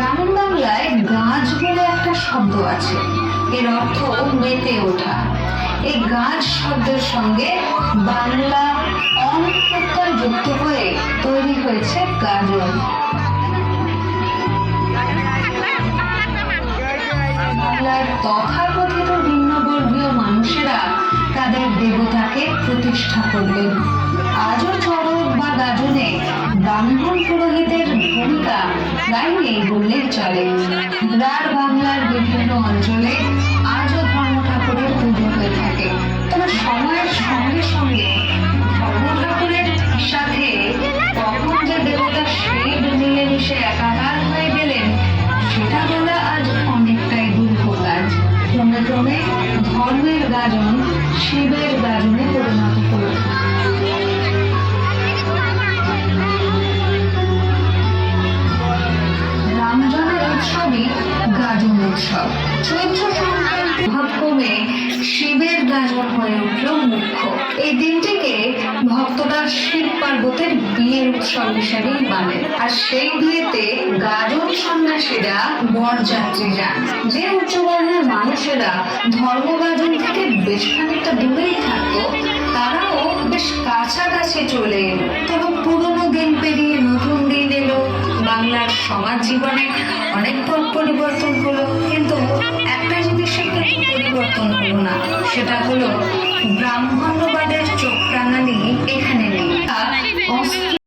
গ্রামীণ বাংলায় গাঁজ বলে একটা শব্দ আছে, এর অর্থ মেতে ওঠা। এই গাঁজ শব্দের সঙ্গে বাংলা অন প্রত্যয় যুক্ত হয়ে তৈরি হয়েছে গাজন। বাংলার তথাকথিত ভিন্নবর্গীয় মানুষেরা তাদের দেবতাকে প্রতিষ্ঠা করলেন। আজও চড়ক বা গাজনে ব্রাহ্মণ পুরোহিতের ভূমিকা প্রায় নেই বললেই চলে। রাঢ় বাংলার বিভিন্ন অঞ্চলে আজও ধর্ম ঠাকুরের পুজো হয়ে থাকে। তবে সময়ের সঙ্গে সঙ্গে ধর্ম ঠাকুরের সাথে কখন যে দেবতা শিব মিলেমিশে একাকার হয়ে গেলেন সেটা বলা আজ অনেকটাই দুরূহ কাজ। ক্রমে ক্রমে ধর্মের গাজন শিবের গাজনে পরিণত হল। রামজনের উৎসবই গাজন উৎসব। চৈত্র সংক্রান্তি কমে শিবের গাজন হয়ে উঠল মুখ্য। এই দিনটিকে ভক্তরা শিব পার্বতীর বিয়ের উৎসব হিসেবেই মানে। আর সেই বিয়েতে গাজন সন্ন্যাসীরা বরযাত্রী যান। যে উচ্চবর্ণের মানুষেরা ধর্মগাজন থেকে বেশ খানিকটা দূরেই থাকতো তারাও বেশ কাছাকাছি চলে এলো। তবে পুরোনো দিন পেরিয়ে নতুন দিন এলো। বাংলার সমাজ জীবনে অনেক পথ পরিবর্তন হলো, কিন্তু একটা জিনিসের কিন্তু পরিবর্তন হলো না, সেটা হলো ব্রাহ্মণ্যবাদের চোখ রাঙানি এখানে নেই।